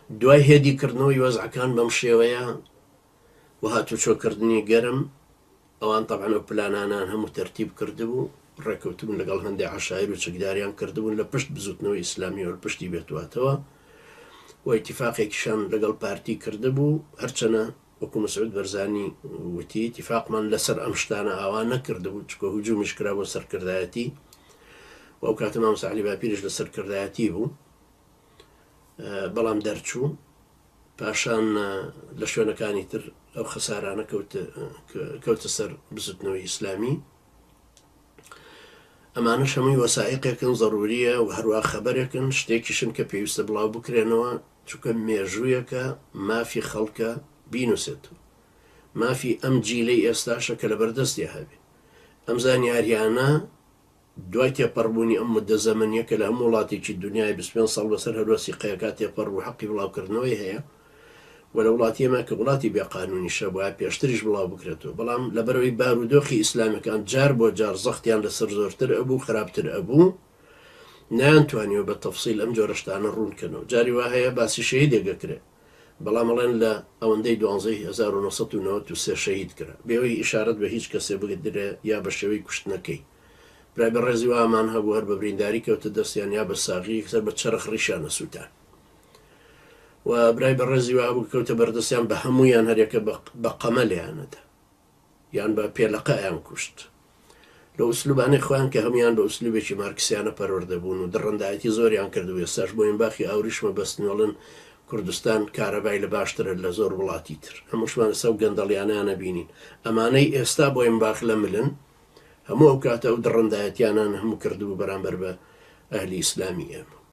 دوای هێدیکردنەوەی وەزعەکان بەم شێوەیە و هاتوچۆکردنی گەرم ئەوان طبعاً ئەو پلانانان هەموو تەرتیب کردبوو ڕێکەوتبوون لەگەڵ هەندێک عەشایر و چەکداریان کردبوون لە پشت بزوتنەوەی ئیسلامیەوە لە پشتی بێتواتەوە و ئیتیفاقێکیشان لەگەڵ پارتی کردبوو هەرچەنە وەکو مەسعود بەرزانی وتی ئیتیفاقمان لەسەر ئەم شتانە ئاوا نەکردبوو چکە هجوومیش کرا بۆ سەرکردایەتی و ئەو کاتە مام سەعلی باپیرش لە سەرکردایەتی بوو بەڵام دەرچوو پاشان لە شوێنەکانی تر ئەو خەسارانە کەوتە سەر بزوتنەوەی ئیسلامی ئەمانەش هەمووی وەسائقێکن ضروریە و هەروە خەبەرێکن شتێکیشن کە پێویستە بڵاو بکرێنەوە چونکە مێژوویەکە مافی خەڵکە بینوسێت مافی ئەم جیلەی ئێستاشە کە لە بەردەستی هەبێ ئەم زانیاریانە دوای تێپەڕبوونی ئەم مدە زەمەنیە کە لە هەموو وڵاتێکی دنیای 25 ساڵ بەسەر هەروەسی قەیەکات تێپەڕ و حەقی بڵاوکردنەوەی هەیە و لە وڵاتی ئێمە کە وڵاتی بێقانونی شە بۆە پێشتریش بڵاو بکرێتەوە بەڵام لەبەرەوەی بارودۆخی ئیسلامەکان جار بۆ جار زەختیان لەسەر زۆرتر ئەبوو خراپتر ئەبوو نەیانتوانیوە بە تەفسیل ئەم جۆرە شتانە ڕوونکەنەوە جاری وا هەیە باسی شەهیدێکەکرێ بەڵام ئەڵێن لە ئەوەندەی 1993 شەهید کرا بێەوەی ئیشارەت بە هیچ کەسێ بگدرێ یا بە شێوەی کوشتنەکەی برای بە ڕێزی وامان هەبوو هەر بە برینداری کەوتە دەستیان یا بە ساغی سەر بە چرخ ڕیشانە سووتان و برای بە ڕێزی وا بوو کەوتە بەردەستیان بە هەمویان هەرێکە بە قەمەلیانەدا یان بە پێلەقەیان کوشت لە ئوسلوبانەی خۆیان کە هەمویان بە ئوسلوبێکی مارکسیانە پەروەردەبوون و دڕندایەتی زۆریان کردبوو ئێستاش بۆین باخی ئاوریشمە بەستنۆڵن کوردستان کارەبای لە باشترە لە زۆر وڵاتی تر هەمووشمان لەسەر گەندەڵیانیانە بینین ئەمانەی ئێستا بۆین باخ لە ملن هەموو ئەو کاتە ئەو دڕندایەتیانان هەموو کردبوو بەرامبەر بە ئەهلی ئیسلامی ئێمە